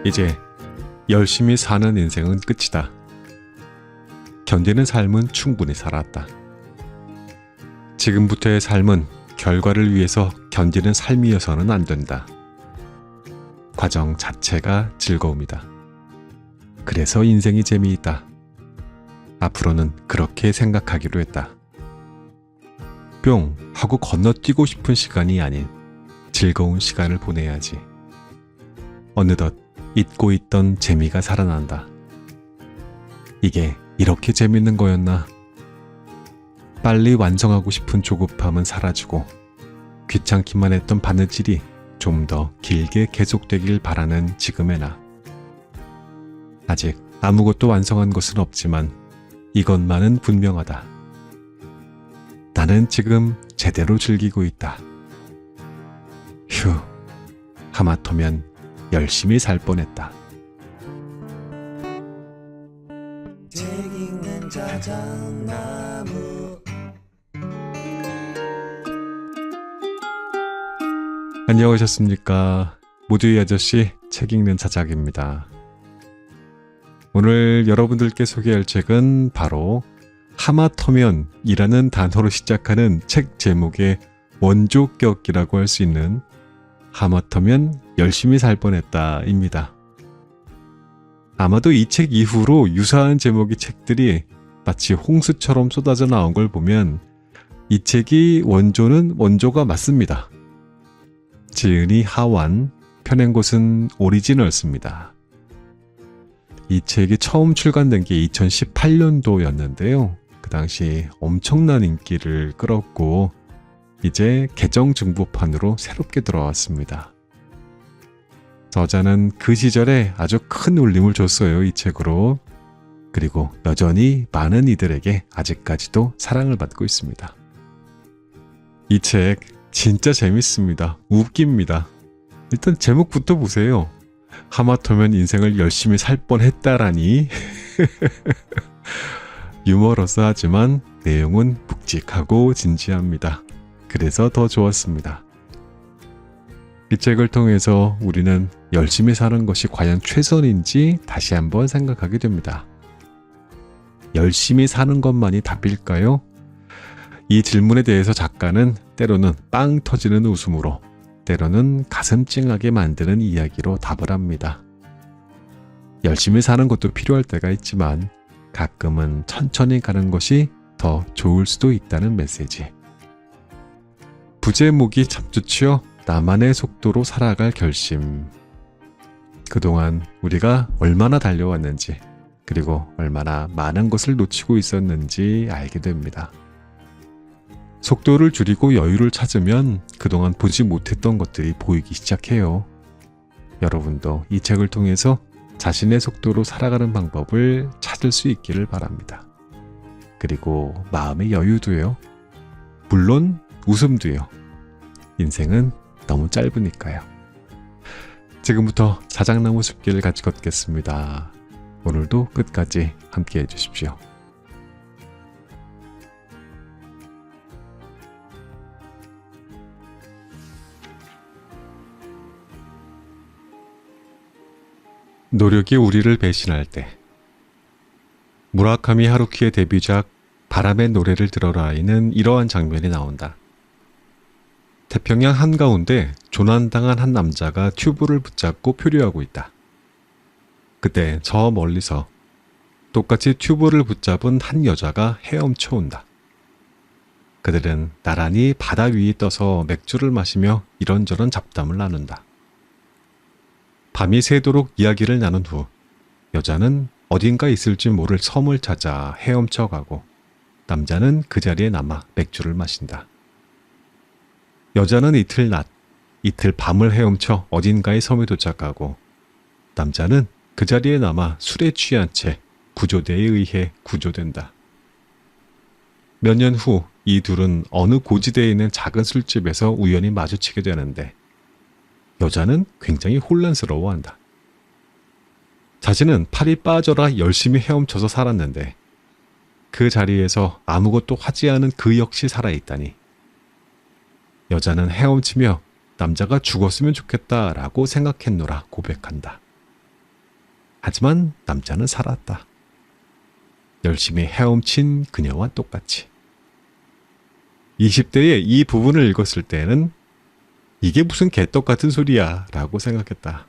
이제 열심히 사는 인생은 끝이다. 견디는 삶은 충분히 살았다. 지금부터의 삶은 결과를 위해서 견디는 삶이어서는 안 된다. 과정 자체가 즐거움이다. 그래서 인생이 재미있다. 앞으로는 그렇게 생각하기로 했다. 뿅 하고 건너뛰고 싶은 시간이 아닌 즐거운 시간을 보내야지. 어느덧 잊고 있던 재미가 살아난다. 이게 이렇게 재밌는 거였나? 빨리 완성하고 싶은 조급함은 사라지고 귀찮기만 했던 바느질이 좀 더 길게 계속되길 바라는 지금의 나. 아직 아무것도 완성한 것은 없지만 이것만은 분명하다. 나는 지금 제대로 즐기고 있다. 휴, 하마터면 열심히 살 뻔했다. 책 읽는 자작나무. 안녕하셨습니까? 모두의 아저씨 책 읽는 자작입니다. 오늘 여러분들께 소개할 책은 바로 하마터면이라는 단어로 시작하는 책 제목의 원조격이라고 할 수 있는 하마터면 열심히 살 뻔했다입니다. 아마도 이 책 이후로 유사한 제목의 책들이 마치 홍수처럼 쏟아져 나온 걸 보면 이 책이 원조가 맞습니다. 지은이 하완, 펴낸 곳은 오리지널스입니다. 이 책이 처음 출간된 게 2018년도였는데요. 그 당시 엄청난 인기를 끌었고 이제 개정 중고판으로 새롭게 들어왔습니다. 저자는 그 시절에 아주 큰 울림을 줬어요, 이 책으로. 그리고 여전히 많은 이들에게 아직까지도 사랑을 받고 있습니다. 이 책 진짜 재밌습니다. 웃깁니다. 일단 제목부터 보세요. 하마터면 인생을 열심히 살 뻔했다라니. 유머러스하지만 내용은 묵직하고 진지합니다. 그래서 더 좋았습니다. 이 책을 통해서 우리는 열심히 사는 것이 과연 최선인지 다시 한번 생각하게 됩니다. 열심히 사는 것만이 답일까요? 이 질문에 대해서 작가는 때로는 빵 터지는 웃음으로, 때로는 가슴 찡하게 만드는 이야기로 답을 합니다. 열심히 사는 것도 필요할 때가 있지만 가끔은 천천히 가는 것이 더 좋을 수도 있다는 메시지. 부제목이 참 좋지요. 나만의 속도로 살아갈 결심. 그동안 우리가 얼마나 달려왔는지, 그리고 얼마나 많은 것을 놓치고 있었는지 알게 됩니다. 속도를 줄이고 여유를 찾으면 그동안 보지 못했던 것들이 보이기 시작해요. 여러분도 이 책을 통해서 자신의 속도로 살아가는 방법을 찾을 수 있기를 바랍니다. 그리고 마음의 여유도요. 물론 웃음도요. 인생은 너무 짧으니까요. 지금부터 자작나무 숲길을 같이 걷겠습니다. 오늘도 끝까지 함께 해주십시오. 노력이 우리를 배신할 때. 무라카미 하루키의 데뷔작 바람의 노래를 들어라에는 이러한 장면이 나온다. 태평양 한가운데 조난당한 한 남자가 튜브를 붙잡고 표류하고 있다. 그때 저 멀리서 똑같이 튜브를 붙잡은 한 여자가 헤엄쳐 온다. 그들은 나란히 바다 위에 떠서 맥주를 마시며 이런저런 잡담을 나눈다. 밤이 새도록 이야기를 나눈 후 여자는 어딘가 있을지 모를 섬을 찾아 헤엄쳐 가고 남자는 그 자리에 남아 맥주를 마신다. 여자는 이틀 밤을 헤엄쳐 어딘가의 섬에 도착하고 남자는 그 자리에 남아 술에 취한 채 구조대에 의해 구조된다. 몇 년 후 이 둘은 어느 고지대에 있는 작은 술집에서 우연히 마주치게 되는데 여자는 굉장히 혼란스러워한다. 자신은 팔이 빠져라 열심히 헤엄쳐서 살았는데 그 자리에서 아무것도 하지 않은 그 역시 살아있다니. 여자는 헤엄치며 남자가 죽었으면 좋겠다라고 생각했노라 고백한다. 하지만 남자는 살았다. 열심히 헤엄친 그녀와 똑같이. 20대에 이 부분을 읽었을 때는 이게 무슨 개떡 같은 소리야 라고 생각했다.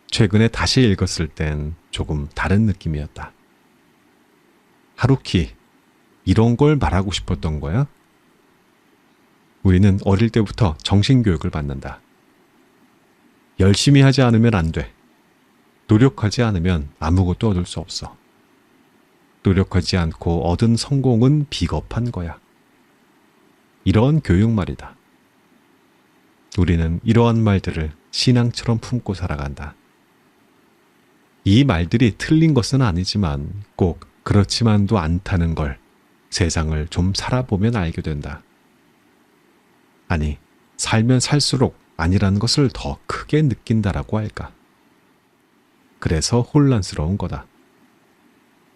최근에 다시 읽었을 땐 조금 다른 느낌이었다. 하루키, 이런 걸 말하고 싶었던 거야? 우리는 어릴 때부터 정신교육을 받는다. 열심히 하지 않으면 안 돼. 노력하지 않으면 아무것도 얻을 수 없어. 노력하지 않고 얻은 성공은 비겁한 거야. 이런 교육 말이다. 우리는 이러한 말들을 신앙처럼 품고 살아간다. 이 말들이 틀린 것은 아니지만 꼭 그렇지만도 않다는 걸 세상을 좀 살아보면 알게 된다. 아니, 살면 살수록 아니라는 것을 더 크게 느낀다라고 할까. 그래서 혼란스러운 거다.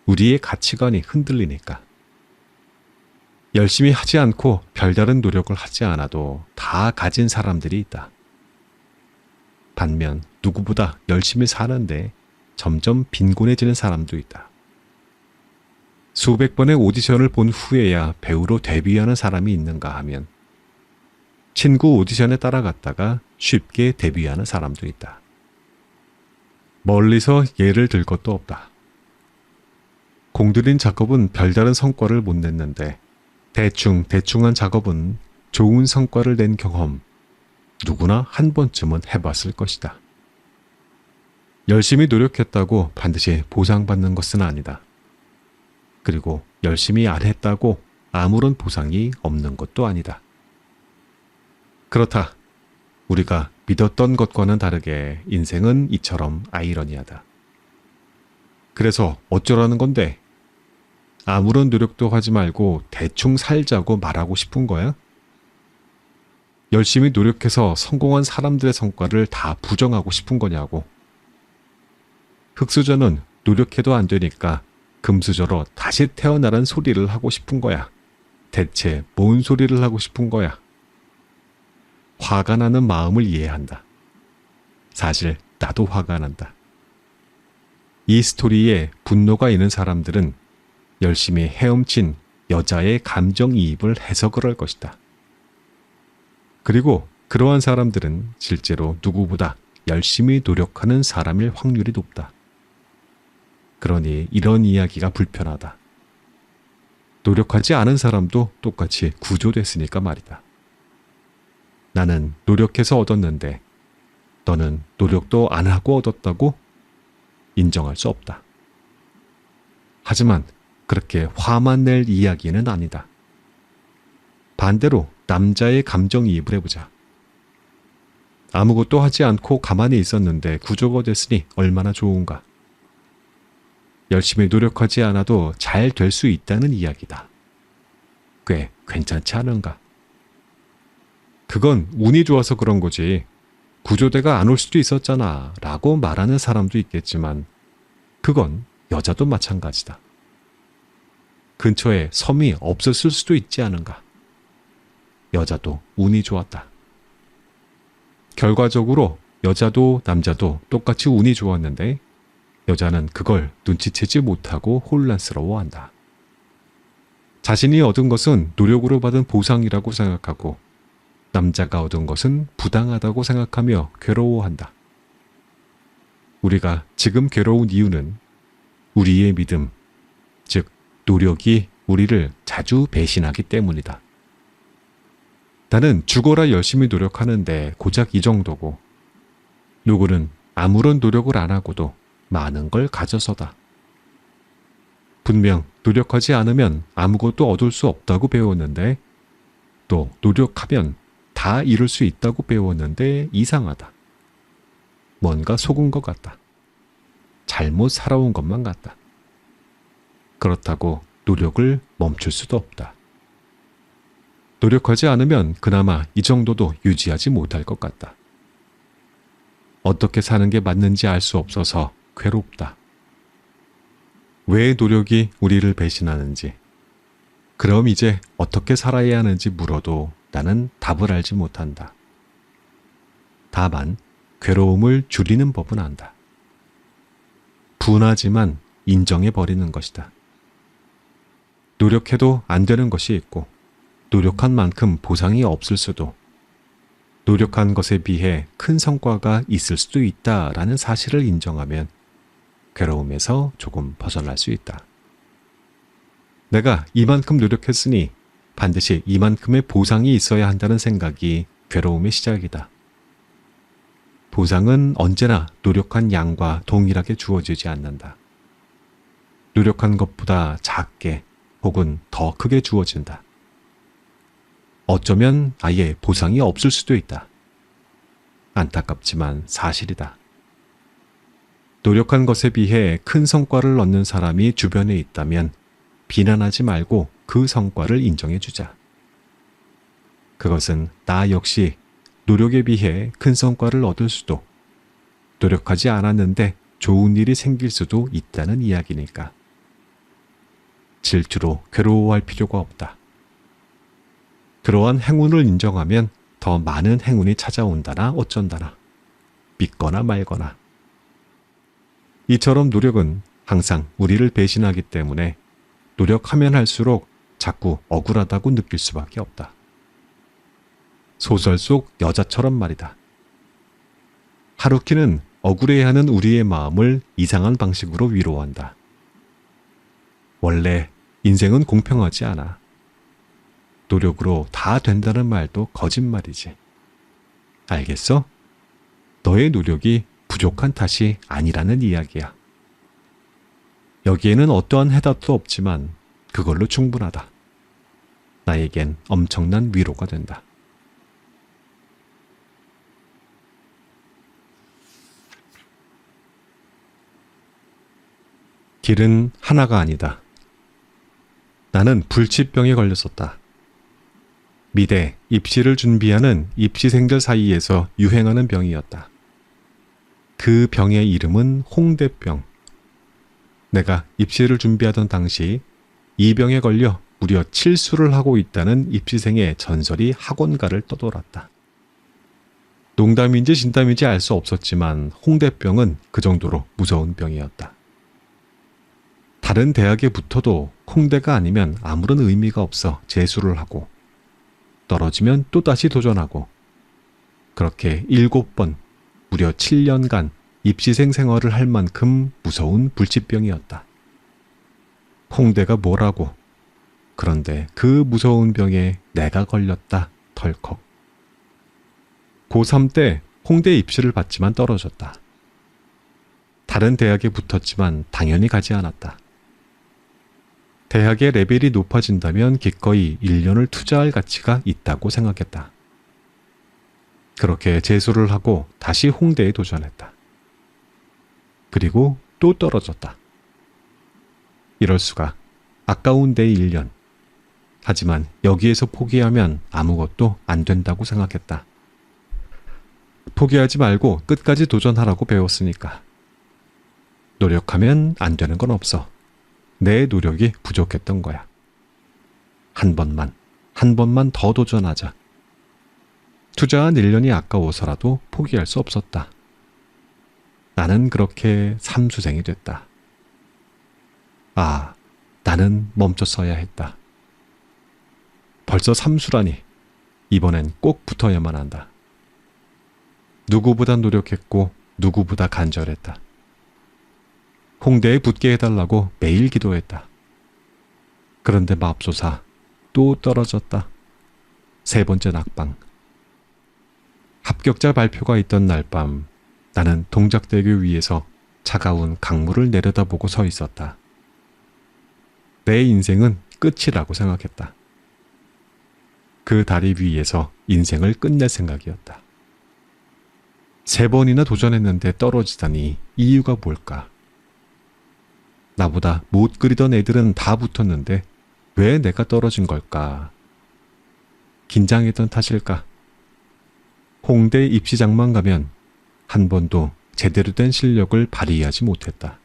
우리의 가치관이 흔들리니까. 열심히 하지 않고 별다른 노력을 하지 않아도 다 가진 사람들이 있다. 반면 누구보다 열심히 사는데 점점 빈곤해지는 사람도 있다. 수백 번의 오디션을 본 후에야 배우로 데뷔하는 사람이 있는가 하면 친구 오디션에 따라갔다가 쉽게 데뷔하는 사람도 있다. 멀리서 예를 들 것도 없다. 공들인 작업은 별다른 성과를 못 냈는데 대충한 작업은 좋은 성과를 낸 경험, 누구나 한 번쯤은 해봤을 것이다. 열심히 노력했다고 반드시 보상받는 것은 아니다. 그리고 열심히 안 했다고 아무런 보상이 없는 것도 아니다. 그렇다. 우리가 믿었던 것과는 다르게 인생은 이처럼 아이러니하다. 그래서 어쩌라는 건데? 아무런 노력도 하지 말고 대충 살자고 말하고 싶은 거야? 열심히 노력해서 성공한 사람들의 성과를 다 부정하고 싶은 거냐고. 흙수저는 노력해도 안 되니까 금수저로 다시 태어나란 소리를 하고 싶은 거야. 대체 뭔 소리를 하고 싶은 거야? 화가 나는 마음을 이해한다. 사실 나도 화가 난다. 이 스토리에 분노가 있는 사람들은 열심히 헤엄친 여자의 감정이입을 해서 그럴 것이다. 그리고 그러한 사람들은 실제로 누구보다 열심히 노력하는 사람일 확률이 높다. 그러니 이런 이야기가 불편하다. 노력하지 않은 사람도 똑같이 구조됐으니까 말이다. 나는 노력해서 얻었는데 너는 노력도 안 하고 얻었다고? 인정할 수 없다. 하지만 그렇게 화만 낼 이야기는 아니다. 반대로 남자의 감정이입을 해보자. 아무것도 하지 않고 가만히 있었는데 구조가 됐으니 얼마나 좋은가. 열심히 노력하지 않아도 잘 될 수 있다는 이야기다. 꽤 괜찮지 않은가? 그건 운이 좋아서 그런 거지. 구조대가 안 올 수도 있었잖아 라고 말하는 사람도 있겠지만 그건 여자도 마찬가지다. 근처에 섬이 없었을 수도 있지 않은가? 여자도 운이 좋았다. 결과적으로 여자도 남자도 똑같이 운이 좋았는데 여자는 그걸 눈치채지 못하고 혼란스러워한다. 자신이 얻은 것은 노력으로 받은 보상이라고 생각하고 남자가 얻은 것은 부당하다고 생각하며 괴로워한다. 우리가 지금 괴로운 이유는 우리의 믿음, 즉 노력이 우리를 자주 배신하기 때문이다. 나는 죽어라 열심히 노력하는데 고작 이 정도고 누구는 아무런 노력을 안 하고도 많은 걸 가져서다. 분명 노력하지 않으면 아무것도 얻을 수 없다고 배웠는데 또 노력하면 다 이룰 수 있다고 배웠는데 이상하다. 뭔가 속은 것 같다. 잘못 살아온 것만 같다. 그렇다고 노력을 멈출 수도 없다. 노력하지 않으면 그나마 이 정도도 유지하지 못할 것 같다. 어떻게 사는 게 맞는지 알 수 없어서 괴롭다. 왜 노력이 우리를 배신하는지, 그럼 이제 어떻게 살아야 하는지 물어도 나는 답을 알지 못한다. 다만 괴로움을 줄이는 법은 안다. 둔하지만 인정해버리는 것이다. 노력해도 안 되는 것이 있고 노력한 만큼 보상이 없을 수도, 노력한 것에 비해 큰 성과가 있을 수도 있다라는 사실을 인정하면 괴로움에서 조금 벗어날 수 있다. 내가 이만큼 노력했으니 반드시 이만큼의 보상이 있어야 한다는 생각이 괴로움의 시작이다. 보상은 언제나 노력한 양과 동일하게 주어지지 않는다. 노력한 것보다 작게 혹은 더 크게 주어진다. 어쩌면 아예 보상이 없을 수도 있다. 안타깝지만 사실이다. 노력한 것에 비해 큰 성과를 얻는 사람이 주변에 있다면 비난하지 말고 그 성과를 인정해주자. 그것은 나 역시 노력에 비해 큰 성과를 얻을 수도, 노력하지 않았는데 좋은 일이 생길 수도 있다는 이야기니까. 질투로 괴로워할 필요가 없다. 그러한 행운을 인정하면 더 많은 행운이 찾아온다나 어쩐다나, 믿거나 말거나. 이처럼 노력은 항상 우리를 배신하기 때문에 노력하면 할수록 자꾸 억울하다고 느낄 수밖에 없다. 소설 속 여자처럼 말이다. 하루키는 억울해하는 우리의 마음을 이상한 방식으로 위로한다. 원래 인생은 공평하지 않아. 노력으로 다 된다는 말도 거짓말이지. 알겠어? 너의 노력이 부족한 탓이 아니라는 이야기야. 여기에는 어떠한 해답도 없지만 그걸로 충분하다. 나에겐 엄청난 위로가 된다. 길은 하나가 아니다. 나는 불치병에 걸렸었다. 미대 입시를 준비하는 입시생들 사이에서 유행하는 병이었다. 그 병의 이름은 홍대병. 내가 입시를 준비하던 당시 이 병에 걸려 무려 칠수를 하고 있다는 입시생의 전설이 학원가를 떠돌았다. 농담인지 진담인지 알 수 없었지만 홍대병은 그 정도로 무서운 병이었다. 다른 대학에 붙어도 홍대가 아니면 아무런 의미가 없어 재수를 하고 떨어지면 또다시 도전하고 그렇게 7번, 무려 7년간 입시생 생활을 할 만큼 무서운 불치병이었다. 홍대가 뭐라고? 그런데 그 무서운 병에 내가 걸렸다. 덜컥. 고3 때 홍대 입시를 봤지만 떨어졌다. 다른 대학에 붙었지만 당연히 가지 않았다. 대학의 레벨이 높아진다면 기꺼이 1년을 투자할 가치가 있다고 생각했다. 그렇게 재수를 하고 다시 홍대에 도전했다. 그리고 또 떨어졌다. 이럴 수가. 아까운 내 1년. 하지만 여기에서 포기하면 아무것도 안 된다고 생각했다. 포기하지 말고 끝까지 도전하라고 배웠으니까. 노력하면 안 되는 건 없어. 내 노력이 부족했던 거야. 한 번만 더 도전하자. 투자한 1년이 아까워서라도 포기할 수 없었다. 나는 그렇게 삼수생이 됐다. 아, 나는 멈췄어야 했다. 벌써 삼수라니. 이번엔 꼭 붙어야만 한다. 누구보다 노력했고 누구보다 간절했다. 홍대에 붙게 해달라고 매일 기도했다. 그런데 맙소사 또 떨어졌다. 3번째 낙방. 합격자 발표가 있던 날 밤 나는 동작대교 위에서 차가운 강물을 내려다보고 서 있었다. 내 인생은 끝이라고 생각했다. 그 다리 위에서 인생을 끝낼 생각이었다. 3번이나 도전했는데 떨어지다니 이유가 뭘까? 나보다 못 그리던 애들은 다 붙었는데 왜 내가 떨어진 걸까? 긴장했던 탓일까? 홍대 입시장만 가면 한 번도 제대로 된 실력을 발휘하지 못했다.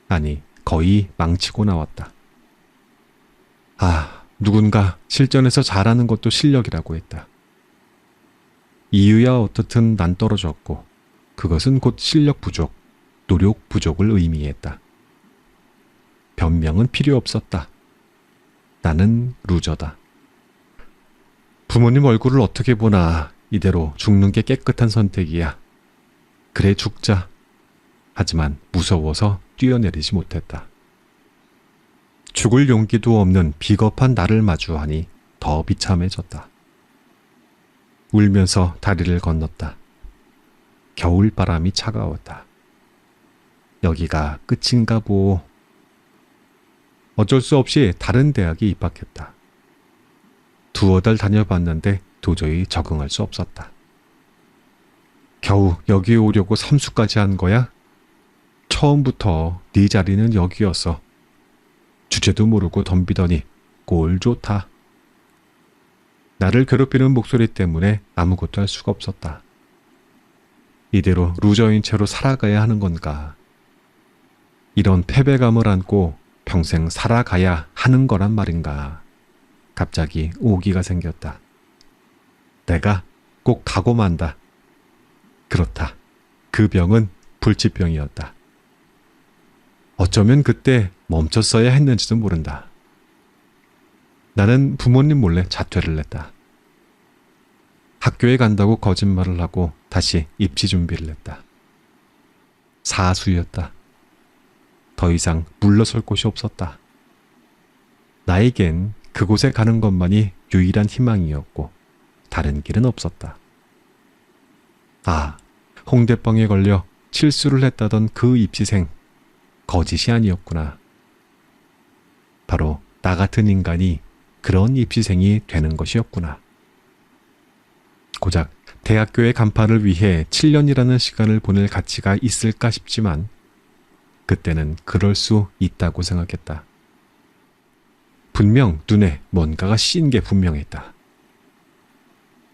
아니, 거의 망치고 나왔다. 아, 누군가 실전에서 잘하는 것도 실력이라고 했다. 이유야 어떻든 난 떨어졌고 그것은 곧 실력 부족, 노력 부족을 의미했다. 변명은 필요 없었다. 나는 루저다. 부모님 얼굴을 어떻게 보나 이대로 죽는 게 깨끗한 선택이야. 그래 죽자. 하지만 무서워서 뛰어내리지 못했다. 죽을 용기도 없는 비겁한 나를 마주하니 더 비참해졌다. 울면서 다리를 건넜다. 겨울바람이 차가웠다. 여기가 끝인가 보오. 어쩔 수 없이 다른 대학에 입학했다. 두어 달 다녀봤는데 도저히 적응할 수 없었다. 겨우 여기 오려고 삼수까지 한 거야? 처음부터 네 자리는 여기였어. 주제도 모르고 덤비더니 꼴 좋다. 나를 괴롭히는 목소리 때문에 아무것도 할 수가 없었다. 이대로 루저인 채로 살아가야 하는 건가? 이런 패배감을 안고 평생 살아가야 하는 거란 말인가? 갑자기 오기가 생겼다. 내가 꼭 가고 만다. 그렇다. 그 병은 불치병이었다. 어쩌면 그때 멈췄어야 했는지도 모른다. 나는 부모님 몰래 자퇴를 냈다. 학교에 간다고 거짓말을 하고 다시 입시 준비를 했다. 사수였다. 더 이상 물러설 곳이 없었다. 나에겐 그곳에 가는 것만이 유일한 희망이었고 다른 길은 없었다. 아, 홍대병에 걸려 실수를 했다던 그 입시생, 거짓이 아니었구나. 바로 나 같은 인간이 그런 입시생이 되는 것이었구나. 고작 대학교의 간판을 위해 7년이라는 시간을 보낼 가치가 있을까 싶지만 그때는 그럴 수 있다고 생각했다. 분명 눈에 뭔가가 씌인 게 분명했다.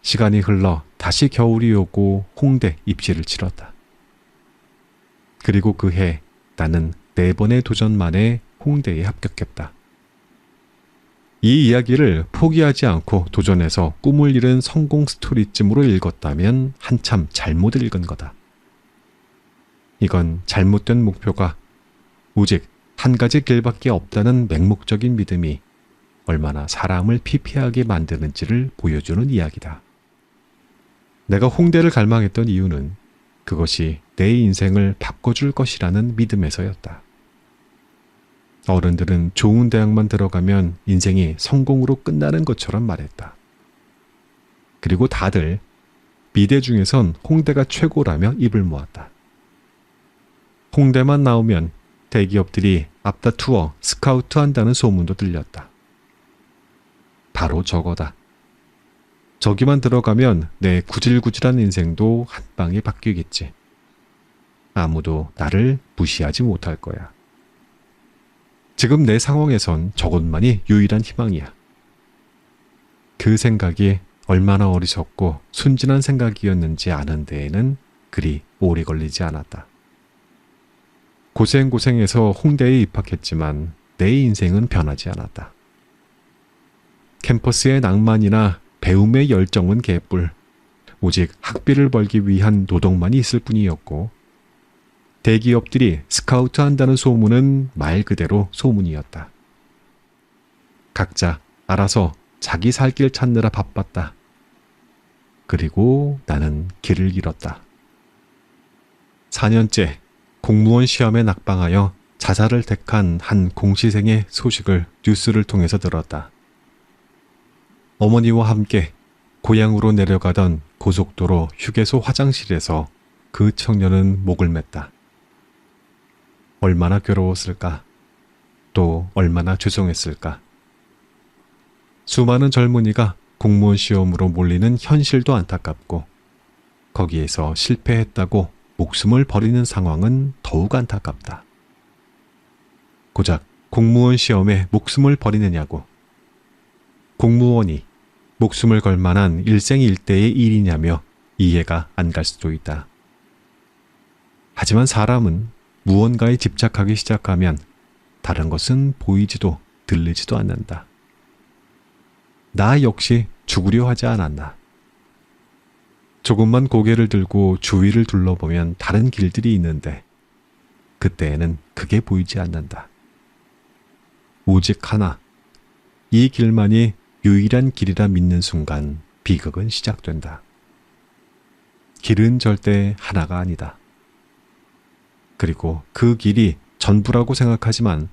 시간이 흘러 다시 겨울이 오고 홍대 입시를 치렀다. 그리고 그해 나는 4번의 도전 만에 홍대에 합격했다. 이 이야기를 포기하지 않고 도전해서 꿈을 이룬 성공 스토리쯤으로 읽었다면 한참 잘못 읽은 거다. 이건 잘못된 목표가 오직 한 가지 길밖에 없다는 맹목적인 믿음이 얼마나 사람을 피폐하게 만드는지를 보여주는 이야기다. 내가 홍대를 갈망했던 이유는 그것이 내 인생을 바꿔줄 것이라는 믿음에서였다. 어른들은 좋은 대학만 들어가면 인생이 성공으로 끝나는 것처럼 말했다. 그리고 다들 미대 중에선 홍대가 최고라며 입을 모았다. 홍대만 나오면 대기업들이 앞다투어 스카우트 한다는 소문도 들렸다. 바로 저거다. 저기만 들어가면 내 구질구질한 인생도 한 방에 바뀌겠지. 아무도 나를 무시하지 못할 거야. 지금 내 상황에선 저것만이 유일한 희망이야. 그 생각이 얼마나 어리석고 순진한 생각이었는지 아는 데에는 그리 오래 걸리지 않았다. 고생고생해서 홍대에 입학했지만 내 인생은 변하지 않았다. 캠퍼스의 낭만이나 배움의 열정은 개뿔, 오직 학비를 벌기 위한 노동만이 있을 뿐이었고 대기업들이 스카우트 한다는 소문은 말 그대로 소문이었다. 각자 알아서 자기 살 길 찾느라 바빴다. 그리고 나는 길을 잃었다. 4년째 공무원 시험에 낙방하여 자살을 택한 한 공시생의 소식을 뉴스를 통해서 들었다. 어머니와 함께 고향으로 내려가던 고속도로 휴게소 화장실에서 그 청년은 목을 맸다. 얼마나 괴로웠을까? 또 얼마나 죄송했을까? 수많은 젊은이가 공무원 시험으로 몰리는 현실도 안타깝고 거기에서 실패했다고 목숨을 버리는 상황은 더욱 안타깝다. 고작 공무원 시험에 목숨을 버리느냐고. 공무원이 목숨을 걸 만한 일생일대의 일이냐며 이해가 안 갈 수도 있다. 하지만 사람은 무언가에 집착하기 시작하면 다른 것은 보이지도 들리지도 않는다. 나 역시 죽으려 하지 않았나. 조금만 고개를 들고 주위를 둘러보면 다른 길들이 있는데 그때에는 그게 보이지 않는다. 오직 하나, 이 길만이 유일한 길이라 믿는 순간 비극은 시작된다. 길은 절대 하나가 아니다. 그리고 그 길이 전부라고 생각하지만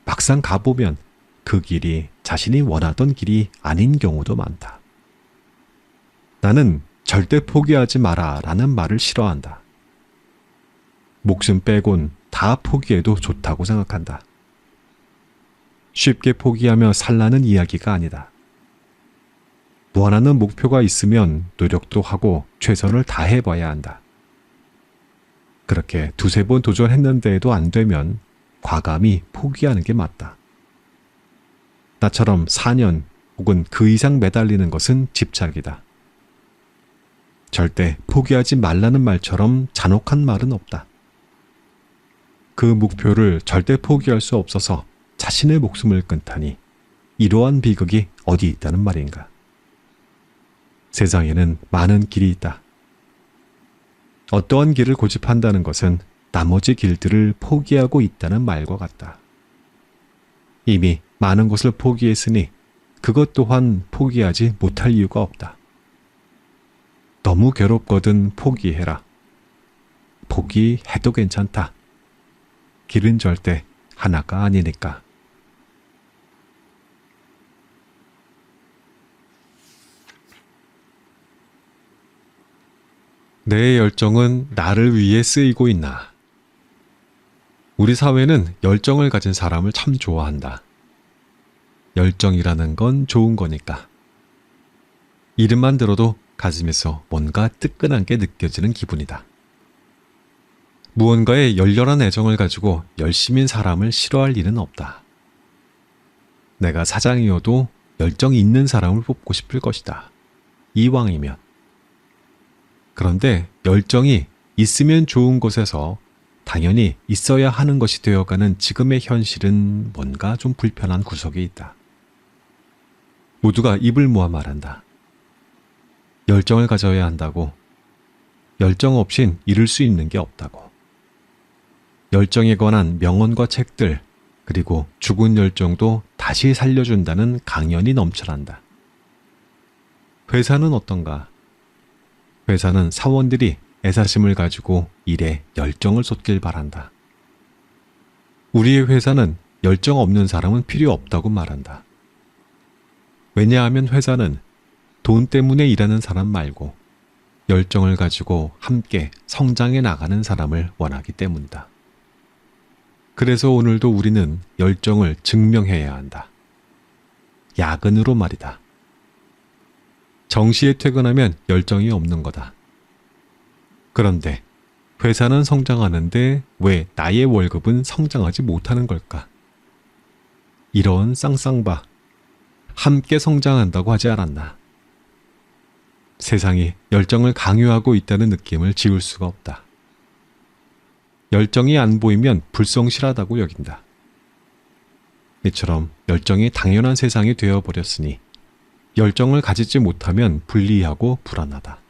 막상 가보면 그 길이 자신이 원하던 길이 아닌 경우도 많다. 나는 절대 포기하지 마라 라는 말을 싫어한다. 목숨 빼곤 다 포기해도 좋다고 생각한다. 쉽게 포기하며 살라는 이야기가 아니다. 원하는 목표가 있으면 노력도 하고 최선을 다해봐야 한다. 그렇게 두세 번 도전했는데도 안 되면 과감히 포기하는 게 맞다. 나처럼 4년 혹은 그 이상 매달리는 것은 집착이다. 절대 포기하지 말라는 말처럼 잔혹한 말은 없다. 그 목표를 절대 포기할 수 없어서 자신의 목숨을 끊다니 이러한 비극이 어디 있다는 말인가. 세상에는 많은 길이 있다. 어떠한 길을 고집한다는 것은 나머지 길들을 포기하고 있다는 말과 같다. 이미 많은 것을 포기했으니 그것 또한 포기하지 못할 이유가 없다. 너무 괴롭거든 포기해라. 포기해도 괜찮다. 길은 절대 하나가 아니니까. 내 열정은 나를 위해 쓰이고 있나? 우리 사회는 열정을 가진 사람을 참 좋아한다. 열정이라는 건 좋은 거니까. 이름만 들어도 가슴에서 뭔가 뜨끈한 게 느껴지는 기분이다. 무언가에 열렬한 애정을 가지고 열심인 사람을 싫어할 일은 없다. 내가 사장이어도 열정이 있는 사람을 뽑고 싶을 것이다. 이왕이면. 그런데 열정이 있으면 좋은 곳에서 당연히 있어야 하는 것이 되어가는 지금의 현실은 뭔가 좀 불편한 구석이 있다. 모두가 입을 모아 말한다. 열정을 가져야 한다고. 열정 없인 이룰 수 있는 게 없다고. 열정에 관한 명언과 책들, 그리고 죽은 열정도 다시 살려준다는 강연이 넘쳐난다. 회사는 어떤가? 회사는 사원들이 애사심을 가지고 일에 열정을 쏟길 바란다. 우리의 회사는 열정 없는 사람은 필요 없다고 말한다. 왜냐하면 회사는 돈 때문에 일하는 사람 말고 열정을 가지고 함께 성장해 나가는 사람을 원하기 때문이다. 그래서 오늘도 우리는 열정을 증명해야 한다. 야근으로 말이다. 정시에 퇴근하면 열정이 없는 거다. 그런데 회사는 성장하는데 왜 나의 월급은 성장하지 못하는 걸까? 이런 쌍쌍바, 함께 성장한다고 하지 않았나? 세상이 열정을 강요하고 있다는 느낌을 지울 수가 없다. 열정이 안 보이면 불성실하다고 여긴다. 이처럼 열정이 당연한 세상이 되어버렸으니 열정을 가지지 못하면 불리하고 불안하다.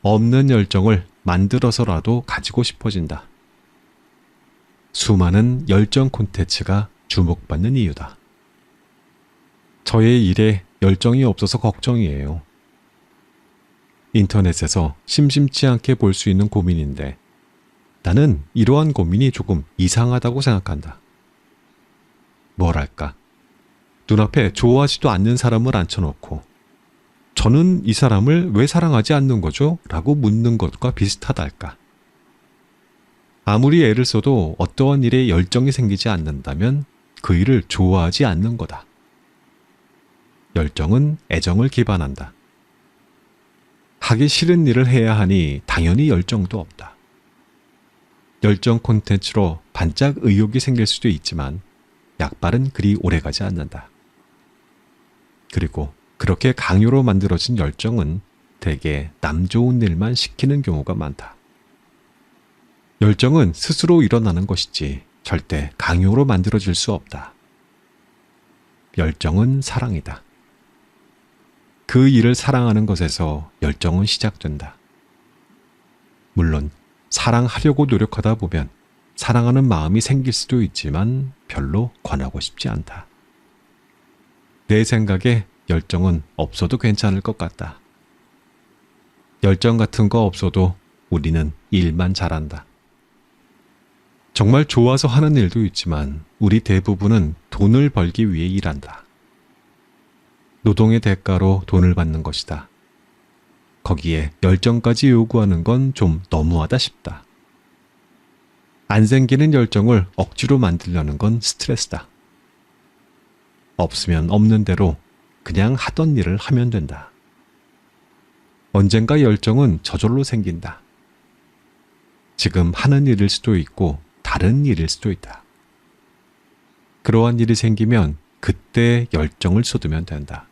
없는 열정을 만들어서라도 가지고 싶어진다. 수많은 열정 콘텐츠가 주목받는 이유다. 저의 일에 열정이 없어서 걱정이에요. 인터넷에서 심심치 않게 볼 수 있는 고민인데 나는 이러한 고민이 조금 이상하다고 생각한다. 뭐랄까, 눈앞에 좋아하지도 않는 사람을 앉혀놓고 저는 이 사람을 왜 사랑하지 않는 거죠? 라고 묻는 것과 비슷하달까. 아무리 애를 써도 어떠한 일에 열정이 생기지 않는다면 그 일을 좋아하지 않는 거다. 열정은 애정을 기반한다. 하기 싫은 일을 해야 하니 당연히 열정도 없다. 열정 콘텐츠로 반짝 의욕이 생길 수도 있지만 약발은 그리 오래가지 않는다. 그리고 그렇게 강요로 만들어진 열정은 대개 남 좋은 일만 시키는 경우가 많다. 열정은 스스로 일어나는 것이지 절대 강요로 만들어질 수 없다. 열정은 사랑이다. 그 일을 사랑하는 것에서 열정은 시작된다. 물론 사랑하려고 노력하다 보면 사랑하는 마음이 생길 수도 있지만 별로 권하고 싶지 않다. 내 생각에 열정은 없어도 괜찮을 것 같다. 열정 같은 거 없어도 우리는 일만 잘한다. 정말 좋아서 하는 일도 있지만 우리 대부분은 돈을 벌기 위해 일한다. 노동의 대가로 돈을 받는 것이다. 거기에 열정까지 요구하는 건 좀 너무하다 싶다. 안 생기는 열정을 억지로 만들려는 건 스트레스다. 없으면 없는 대로 그냥 하던 일을 하면 된다. 언젠가 열정은 저절로 생긴다. 지금 하는 일일 수도 있고 다른 일일 수도 있다. 그러한 일이 생기면 그때 열정을 쏟으면 된다.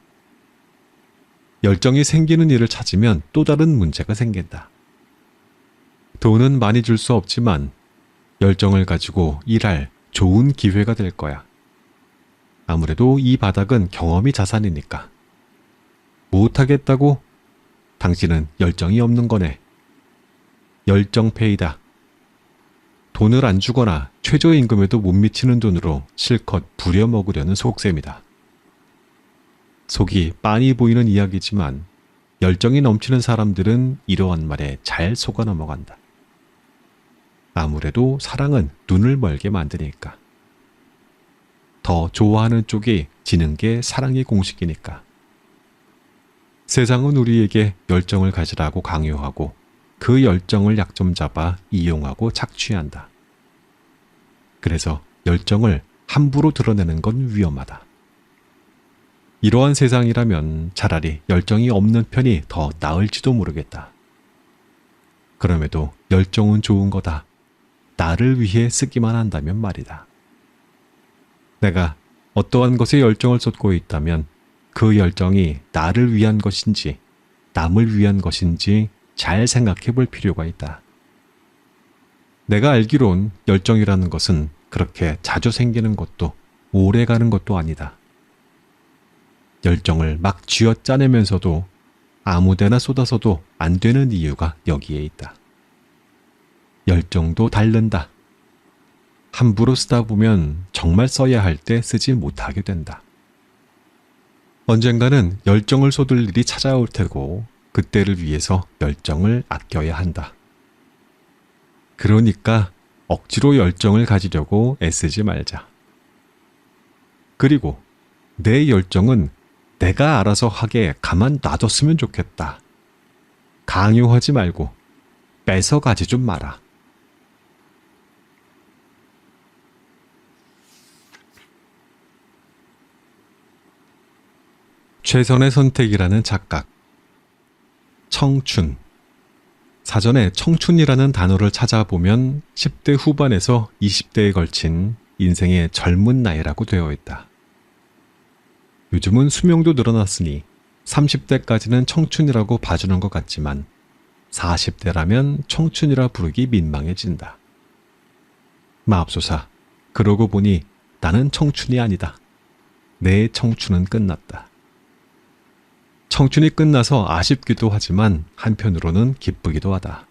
열정이 생기는 일을 찾으면 또 다른 문제가 생긴다. 돈은 많이 줄 수 없지만 열정을 가지고 일할 좋은 기회가 될 거야. 아무래도 이 바닥은 경험이 자산이니까. 못하겠다고? 당신은 열정이 없는 거네. 열정페이다. 돈을 안 주거나 최저임금에도 못 미치는 돈으로 실컷 부려먹으려는 속셈이다. 속이 빤히 보이는 이야기지만 열정이 넘치는 사람들은 이러한 말에 잘 속아 넘어간다. 아무래도 사랑은 눈을 멀게 만드니까. 더 좋아하는 쪽이 지는 게 사랑의 공식이니까. 세상은 우리에게 열정을 가지라고 강요하고 그 열정을 약점 잡아 이용하고 착취한다. 그래서 열정을 함부로 드러내는 건 위험하다. 이러한 세상이라면 차라리 열정이 없는 편이 더 나을지도 모르겠다. 그럼에도 열정은 좋은 거다. 나를 위해 쓰기만 한다면 말이다. 내가 어떠한 것에 열정을 쏟고 있다면 그 열정이 나를 위한 것인지 남을 위한 것인지 잘 생각해 볼 필요가 있다. 내가 알기론 열정이라는 것은 그렇게 자주 생기는 것도 오래 가는 것도 아니다. 열정을 막 쥐어짜내면서도 아무데나 쏟아서도 안 되는 이유가 여기에 있다. 열정도 다른다. 함부로 쓰다 보면 정말 써야 할 때 쓰지 못하게 된다. 언젠가는 열정을 쏟을 일이 찾아올 테고 그때를 위해서 열정을 아껴야 한다. 그러니까 억지로 열정을 가지려고 애쓰지 말자. 그리고 내 열정은 내가 알아서 하게 가만 놔뒀으면 좋겠다. 강요하지 말고 뺏어가지 좀 마라. 최선의 선택이라는 착각. 청춘. 사전에 청춘이라는 단어를 찾아보면 10대 후반에서 20대에 걸친 인생의 젊은 나이라고 되어 있다. 요즘은 수명도 늘어났으니 30대까지는 청춘이라고 봐주는 것 같지만 40대라면 청춘이라 부르기 민망해진다. 맙소사, 그러고 보니 나는 청춘이 아니다. 내 청춘은 끝났다. 청춘이 끝나서 아쉽기도 하지만 한편으로는 기쁘기도 하다.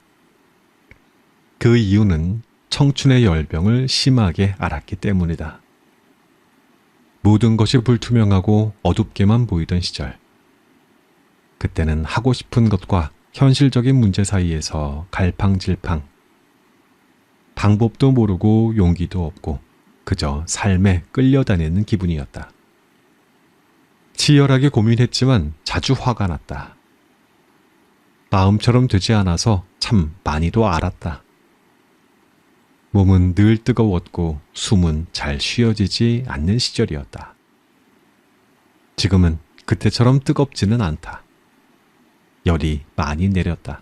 그 이유는 청춘의 열병을 심하게 알았기 때문이다. 모든 것이 불투명하고 어둡게만 보이던 시절. 그때는 하고 싶은 것과 현실적인 문제 사이에서 갈팡질팡. 방법도 모르고 용기도 없고 그저 삶에 끌려다니는 기분이었다. 치열하게 고민했지만 자주 화가 났다. 마음처럼 되지 않아서 참 많이도 알았다. 몸은 늘 뜨거웠고 숨은 잘 쉬어지지 않는 시절이었다. 지금은 그때처럼 뜨겁지는 않다. 열이 많이 내렸다.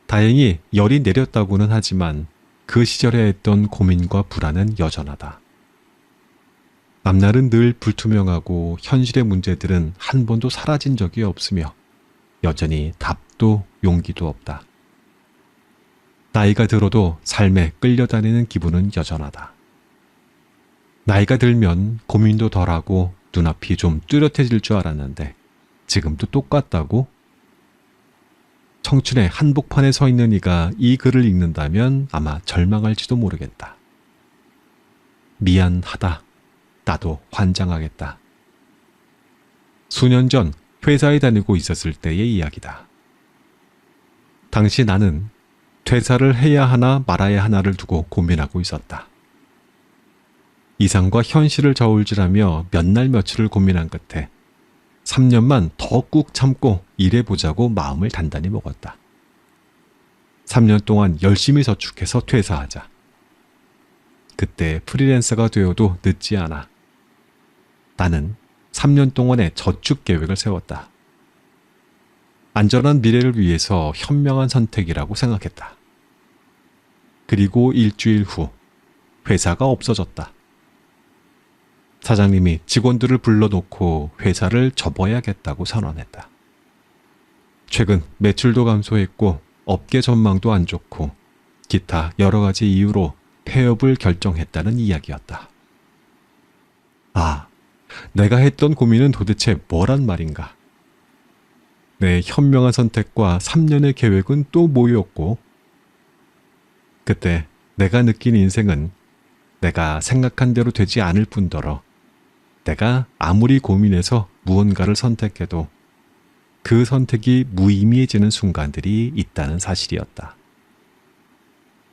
다행히 열이 내렸다고는 하지만 그 시절에 했던 고민과 불안은 여전하다. 앞날은 늘 불투명하고 현실의 문제들은 한 번도 사라진 적이 없으며 여전히 답도 용기도 없다. 나이가 들어도 삶에 끌려다니는 기분은 여전하다. 나이가 들면 고민도 덜하고 눈앞이 좀 뚜렷해질 줄 알았는데 지금도 똑같다고? 청춘의 한복판에 서 있는 이가 이 글을 읽는다면 아마 절망할지도 모르겠다. 미안하다. 나도 환장하겠다. 수년 전 회사에 다니고 있었을 때의 이야기다. 당시 나는 퇴사를 해야 하나 말아야 하나를 두고 고민하고 있었다. 이상과 현실을 저울질하며 몇 날 며칠을 고민한 끝에 3년만 더 꾹 참고 일해보자고 마음을 단단히 먹었다. 3년 동안 열심히 저축해서 퇴사하자. 그때 프리랜서가 되어도 늦지 않아. 나는 3년 동안의 저축 계획을 세웠다. 안전한 미래를 위해서 현명한 선택이라고 생각했다. 그리고 일주일 후 회사가 없어졌다. 사장님이 직원들을 불러놓고 회사를 접어야겠다고 선언했다. 최근 매출도 감소했고 업계 전망도 안 좋고 기타 여러 가지 이유로 폐업을 결정했다는 이야기였다. 아, 내가 했던 고민은 도대체 뭐란 말인가? 내 현명한 선택과 3년의 계획은 또 뭐였고? 그때 내가 느낀 인생은 내가 생각한 대로 되지 않을 뿐더러 내가 아무리 고민해서 무언가를 선택해도 그 선택이 무의미해지는 순간들이 있다는 사실이었다.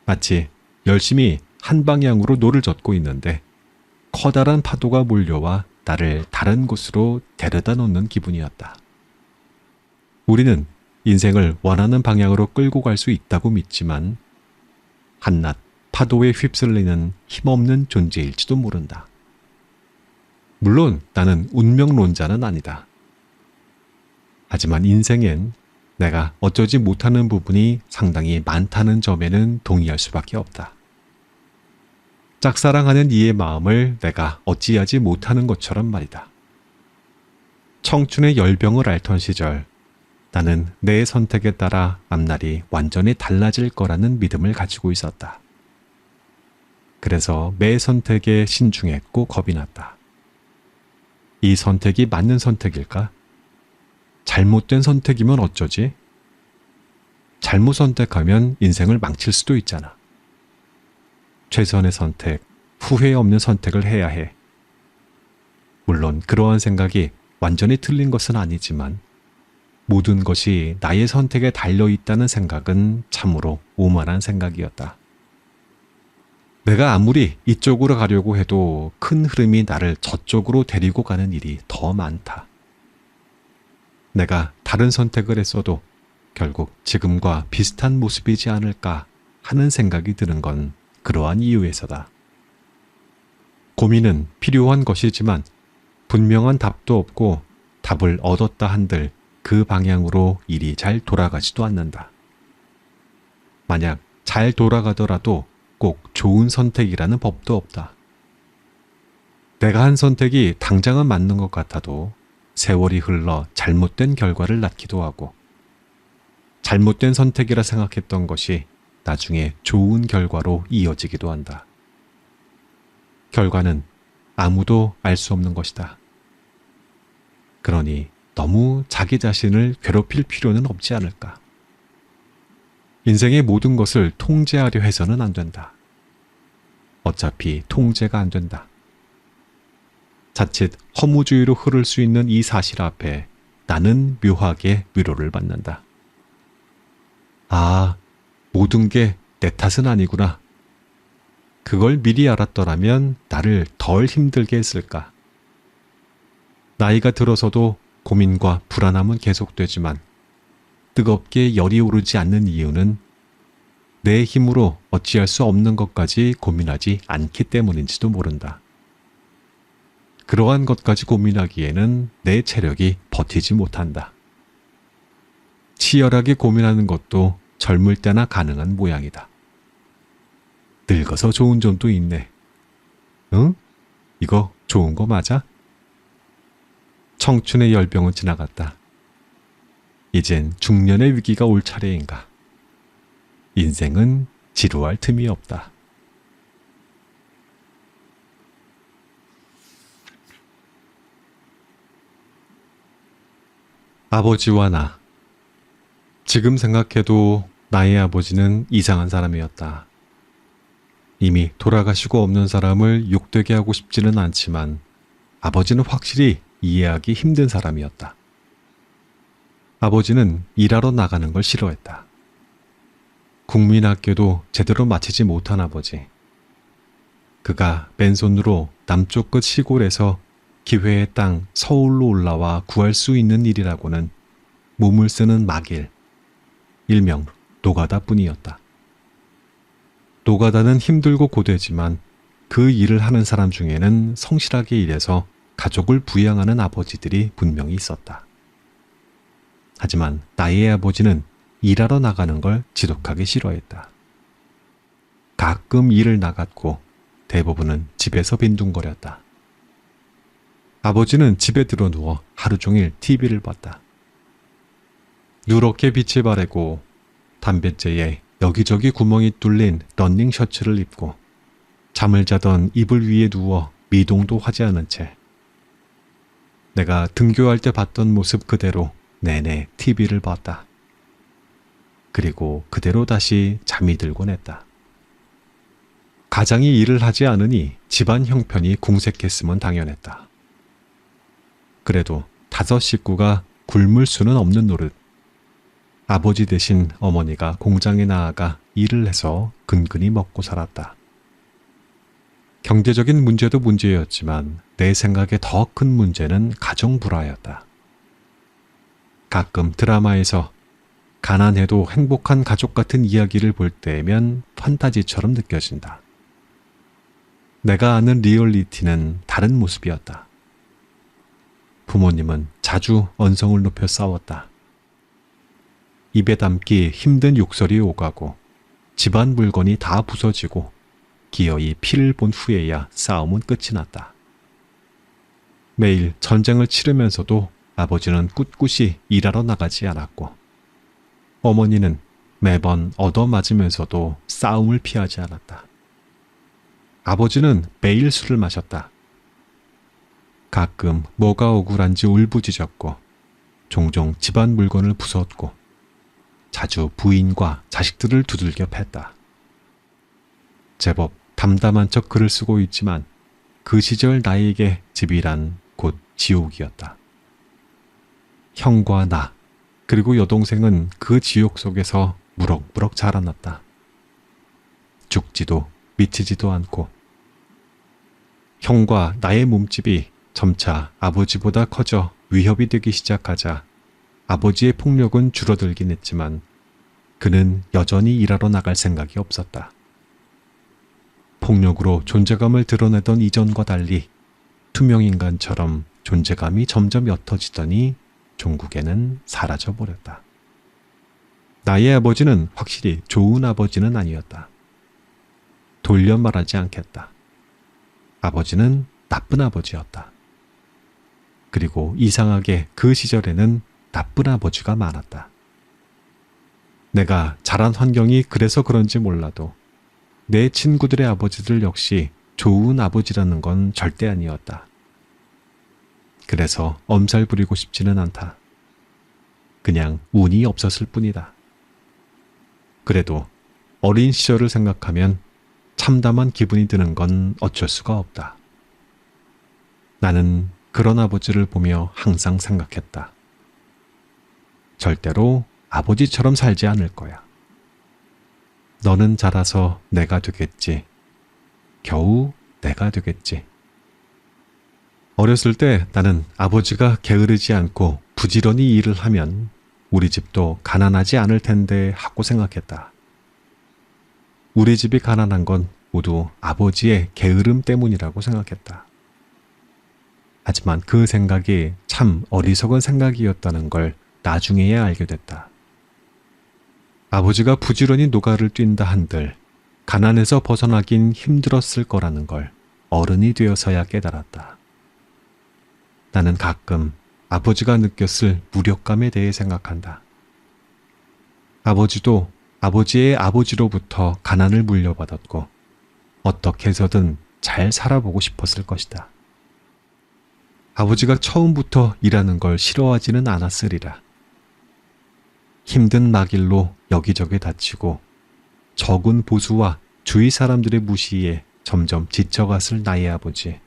마치 열심히 한 방향으로 노를 젓고 있는데 커다란 파도가 몰려와 나를 다른 곳으로 데려다 놓는 기분이었다. 우리는 인생을 원하는 방향으로 끌고 갈 수 있다고 믿지만 한낱 파도에 휩쓸리는 힘없는 존재일지도 모른다. 물론 나는 운명론자는 아니다. 하지만 인생엔 내가 어쩌지 못하는 부분이 상당히 많다는 점에는 동의할 수밖에 없다. 짝사랑하는 이의 마음을 내가 어찌하지 못하는 것처럼 말이다. 청춘의 열병을 앓던 시절 나는 내 선택에 따라 앞날이 완전히 달라질 거라는 믿음을 가지고 있었다. 그래서 매 선택에 신중했고 겁이 났다. 이 선택이 맞는 선택일까? 잘못된 선택이면 어쩌지? 잘못 선택하면 인생을 망칠 수도 있잖아. 최선의 선택, 후회 없는 선택을 해야 해. 물론 그러한 생각이 완전히 틀린 것은 아니지만 모든 것이 나의 선택에 달려있다는 생각은 참으로 오만한 생각이었다. 내가 아무리 이쪽으로 가려고 해도 큰 흐름이 나를 저쪽으로 데리고 가는 일이 더 많다. 내가 다른 선택을 했어도 결국 지금과 비슷한 모습이지 않을까 하는 생각이 드는 건 그러한 이유에서다. 고민은 필요한 것이지만 분명한 답도 없고 답을 얻었다 한들 그 방향으로 일이 잘 돌아가지도 않는다. 만약 잘 돌아가더라도 꼭 좋은 선택이라는 법도 없다. 내가 한 선택이 당장은 맞는 것 같아도 세월이 흘러 잘못된 결과를 낳기도 하고 잘못된 선택이라 생각했던 것이 나중에 좋은 결과로 이어지기도 한다. 결과는 아무도 알 수 없는 것이다. 그러니 너무 자기 자신을 괴롭힐 필요는 없지 않을까. 인생의 모든 것을 통제하려 해서는 안 된다. 어차피 통제가 안 된다. 자칫 허무주의로 흐를 수 있는 이 사실 앞에 나는 묘하게 위로를 받는다. 아, 모든 게 내 탓은 아니구나. 그걸 미리 알았더라면 나를 덜 힘들게 했을까. 나이가 들어서도 고민과 불안함은 계속되지만 뜨겁게 열이 오르지 않는 이유는 내 힘으로 어찌할 수 없는 것까지 고민하지 않기 때문인지도 모른다. 그러한 것까지 고민하기에는 내 체력이 버티지 못한다. 치열하게 고민하는 것도 젊을 때나 가능한 모양이다. 늙어서 좋은 점도 있네. 응? 이거 좋은 거 맞아? 청춘의 열병은 지나갔다. 이젠 중년의 위기가 올 차례인가. 인생은 지루할 틈이 없다. 아버지와 나. 지금 생각해도 나의 아버지는 이상한 사람이었다. 이미 돌아가시고 없는 사람을 욕되게 하고 싶지는 않지만 아버지는 확실히 이해하기 힘든 사람이었다. 아버지는 일하러 나가는 걸 싫어했다. 국민학교도 제대로 마치지 못한 아버지. 그가 맨손으로 남쪽 끝 시골에서 기회의 땅 서울로 올라와 구할 수 있는 일이라고는 몸을 쓰는 막일, 일명 노가다뿐이었다. 노가다는 힘들고 고되지만 그 일을 하는 사람 중에는 성실하게 일해서 가족을 부양하는 아버지들이 분명히 있었다. 하지만 나의 아버지는 일하러 나가는 걸 지독하게 싫어했다. 가끔 일을 나갔고 대부분은 집에서 빈둥거렸다. 아버지는 집에 들어 누워 하루 종일 TV를 봤다. 누렇게 빛이 바래고 담뱃재에 여기저기 구멍이 뚫린 러닝 셔츠를 입고 잠을 자던 이불 위에 누워 미동도 하지 않은 채 내가 등교할 때 봤던 모습 그대로 내내 TV를 봤다. 그리고 그대로 다시 잠이 들곤 했다. 가장이 일을 하지 않으니 집안 형편이 궁색했으면 당연했다. 그래도 5 식구가 굶을 수는 없는 노릇. 아버지 대신 어머니가 공장에 나아가 일을 해서 근근히 먹고 살았다. 경제적인 문제도 문제였지만 내 생각에 더 큰 문제는 가정 불화였다. 가끔 드라마에서 가난해도 행복한 가족 같은 이야기를 볼 때면 판타지처럼 느껴진다. 내가 아는 리얼리티는 다른 모습이었다. 부모님은 자주 언성을 높여 싸웠다. 입에 담기 힘든 욕설이 오가고 집안 물건이 다 부서지고 기어이 피를 본 후에야 싸움은 끝이 났다. 매일 전쟁을 치르면서도 아버지는 꿋꿋이 일하러 나가지 않았고 어머니는 매번 얻어맞으면서도 싸움을 피하지 않았다. 아버지는 매일 술을 마셨다. 가끔 뭐가 억울한지 울부짖었고 종종 집안 물건을 부쉈고 자주 부인과 자식들을 두들겨 팼다. 제법 담담한 척 글을 쓰고 있지만 그 시절 나에게 집이란 곧 지옥이었다. 형과 나 그리고 여동생은 그 지옥 속에서 무럭무럭 자라났다. 죽지도 미치지도 않고 형과 나의 몸집이 점차 아버지보다 커져 위협이 되기 시작하자 아버지의 폭력은 줄어들긴 했지만 그는 여전히 일하러 나갈 생각이 없었다. 폭력으로 존재감을 드러내던 이전과 달리 투명인간처럼 존재감이 점점 옅어지더니 종국에는 사라져버렸다. 나의 아버지는 확실히 좋은 아버지는 아니었다. 돌려 말하지 않겠다. 아버지는 나쁜 아버지였다. 그리고 이상하게 그 시절에는 나쁜 아버지가 많았다. 내가 자란 환경이 그래서 그런지 몰라도 내 친구들의 아버지들 역시 좋은 아버지라는 건 절대 아니었다. 그래서 엄살 부리고 싶지는 않다. 그냥 운이 없었을 뿐이다. 그래도 어린 시절을 생각하면 참담한 기분이 드는 건 어쩔 수가 없다. 나는 그런 아버지를 보며 항상 생각했다. 절대로 아버지처럼 살지 않을 거야. 너는 자라서 내가 되겠지. 겨우 내가 되겠지. 어렸을 때 나는 아버지가 게으르지 않고 부지런히 일을 하면 우리 집도 가난하지 않을 텐데 하고 생각했다. 우리 집이 가난한 건 모두 아버지의 게으름 때문이라고 생각했다. 하지만 그 생각이 참 어리석은 생각이었다는 걸 나중에야 알게 됐다. 아버지가 부지런히 노가를 뛴다 한들 가난에서 벗어나긴 힘들었을 거라는 걸 어른이 되어서야 깨달았다. 나는 가끔 아버지가 느꼈을 무력감에 대해 생각한다. 아버지도 아버지의 아버지로부터 가난을 물려받았고 어떻게 해서든 잘 살아보고 싶었을 것이다. 아버지가 처음부터 일하는 걸 싫어하지는 않았으리라. 힘든 막일로 여기저기 다치고 적은 보수와 주위 사람들의 무시에 점점 지쳐갔을 나의 아버지.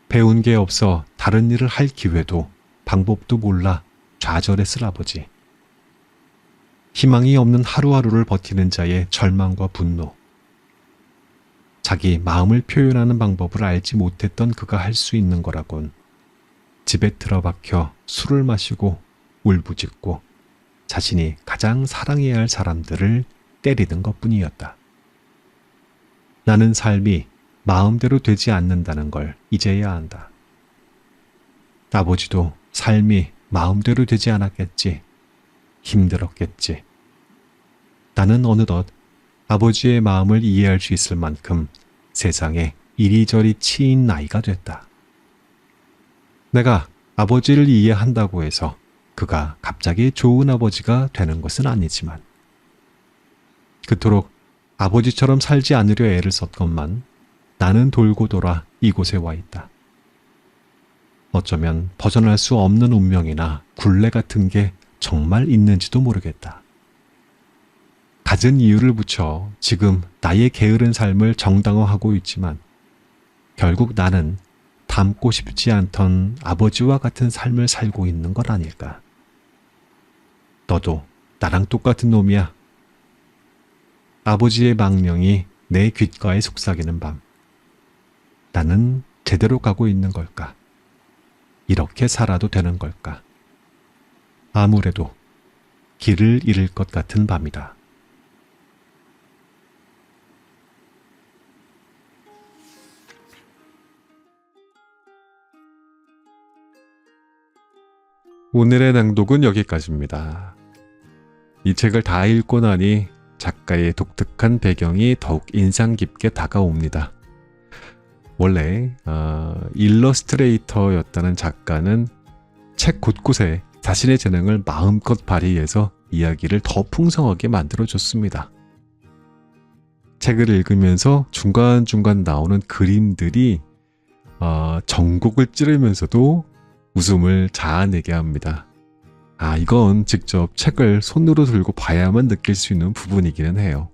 배운 게 없어 다른 일을 할 기회도 방법도 몰라 좌절했을 아버지. 희망이 없는 하루하루를 버티는 자의 절망과 분노. 자기 마음을 표현하는 방법을 알지 못했던 그가 할 수 있는 거라곤 집에 틀어박혀 술을 마시고 울부짖고 자신이 가장 사랑해야 할 사람들을 때리는 것뿐이었다. 나는 삶이 마음대로 되지 않는다는 걸 이제야 안다. 아버지도 삶이 마음대로 되지 않았겠지. 힘들었겠지. 나는 어느덧 아버지의 마음을 이해할 수 있을 만큼 세상에 이리저리 치인 나이가 됐다. 내가 아버지를 이해한다고 해서 그가 갑자기 좋은 아버지가 되는 것은 아니지만 그토록 아버지처럼 살지 않으려 애를 썼건만 나는 돌고 돌아 이곳에 와 있다. 어쩌면 벗어날 수 없는 운명이나 굴레 같은 게 정말 있는지도 모르겠다. 갖은 이유를 붙여 지금 나의 게으른 삶을 정당화하고 있지만 결국 나는 닮고 싶지 않던 아버지와 같은 삶을 살고 있는 것 아닐까. 너도 나랑 똑같은 놈이야. 아버지의 망령이 내 귓가에 속삭이는 밤. 나는 제대로 가고 있는 걸까? 이렇게 살아도 되는 걸까? 아무래도 길을 잃을 것 같은 밤이다. 오늘의 낭독은 여기까지입니다. 이 책을 다 읽고 나니 작가의 독특한 배경이 더욱 인상 깊게 다가옵니다. 원래 일러스트레이터였다는 작가는 책 곳곳에 자신의 재능을 마음껏 발휘해서 이야기를 더 풍성하게 만들어줬습니다. 책을 읽으면서 중간중간 나오는 그림들이 전곡을 찌르면서도 웃음을 자아내게 합니다. 이건 직접 책을 손으로 들고 봐야만 느낄 수 있는 부분이기는 해요.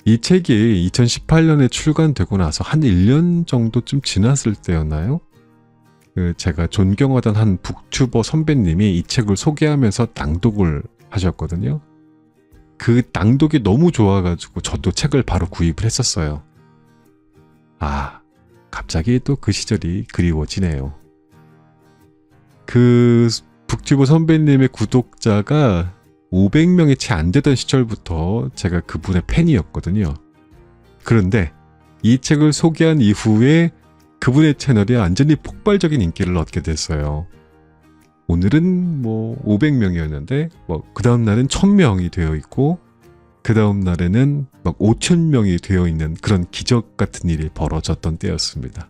이 책이 2018년에 출간되고 나서 한 1년 정도쯤 지났을 때였나요? 제가 존경하던 한 북튜버 선배님이 이 책을 소개하면서 낭독을 하셨거든요. 그 낭독이 너무 좋아가지고 저도 책을 바로 구입을 했었어요. 갑자기 또 그 시절이 그리워지네요. 그 북튜버 선배님의 구독자가 500명이 채 안 되던 시절부터 제가 그분의 팬이었거든요. 그런데 이 책을 소개한 이후에 그분의 채널이 완전히 폭발적인 인기를 얻게 됐어요. 오늘은 500명이었는데 그 다음 날은 1000명이 되어 있고 그 다음 날에는 5000명이 되어 있는 그런 기적 같은 일이 벌어졌던 때였습니다.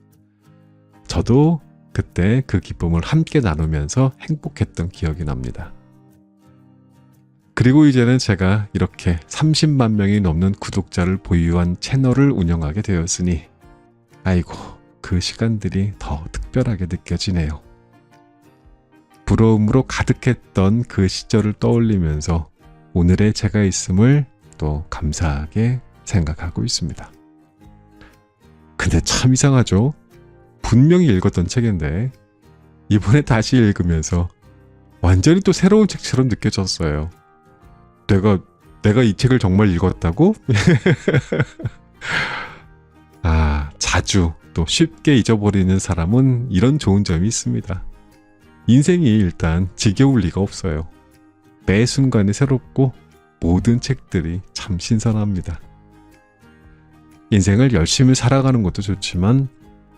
저도 그때 그 기쁨을 함께 나누면서 행복했던 기억이 납니다. 그리고 이제는 제가 이렇게 30만 명이 넘는 구독자를 보유한 채널을 운영하게 되었으니 아이고 그 시간들이 더 특별하게 느껴지네요. 부러움으로 가득했던 그 시절을 떠올리면서 오늘의 제가 있음을 또 감사하게 생각하고 있습니다. 근데 참 이상하죠? 분명히 읽었던 책인데 이번에 다시 읽으면서 완전히 또 새로운 책처럼 느껴졌어요. 내가 이 책을 정말 읽었다고? 자주 또 쉽게 잊어버리는 사람은 이런 좋은 점이 있습니다. 인생이 일단 지겨울 리가 없어요. 매 순간이 새롭고 모든 책들이 참 신선합니다. 인생을 열심히 살아가는 것도 좋지만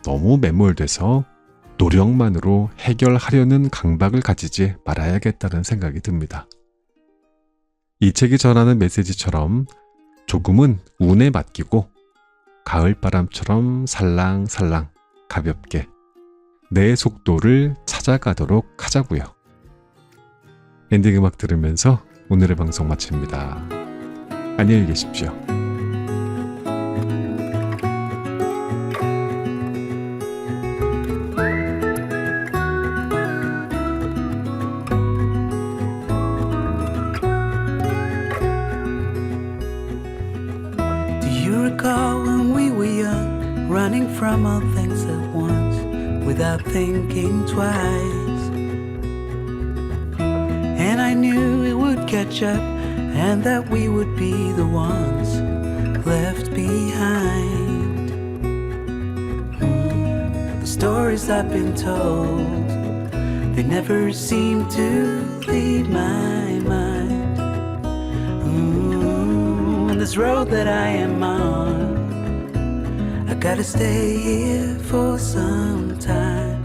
너무 매몰돼서 노력만으로 해결하려는 강박을 가지지 말아야겠다는 생각이 듭니다. 이 책이 전하는 메시지처럼 조금은 운에 맡기고 가을바람처럼 살랑살랑 가볍게 내 속도를 찾아가도록 하자고요. 엔딩 음악 들으면서 오늘의 방송 마칩니다. 안녕히 계십시오. things at once without thinking twice. And I knew it would catch up and that we would be the ones left behind. The stories I've been told, they never seem to leave my mind. And this road that I am on, I gotta stay here for some time.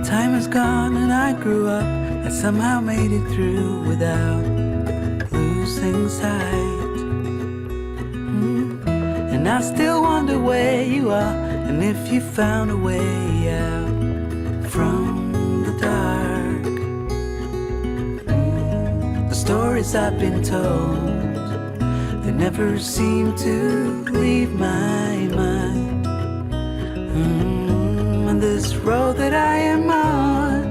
Time is gone and I grew up. I somehow made it through without losing sight. And I still wonder where you are and if you found a way out from the dark. The stories I've been told, they never seem to leave my mind. And this road that I am on,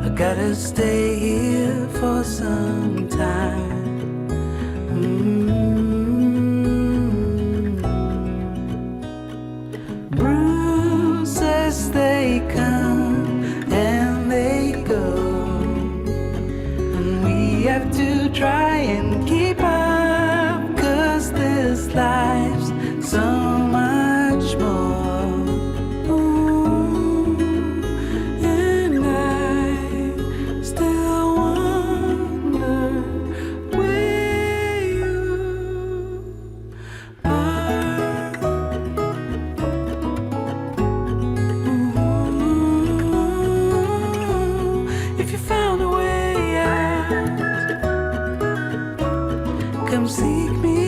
I gotta stay here for some time. Bruises, they come and they go, and we have to try and keep up, 'cause this life's so much more. And I still wonder where you are. If you found a way out, come seek me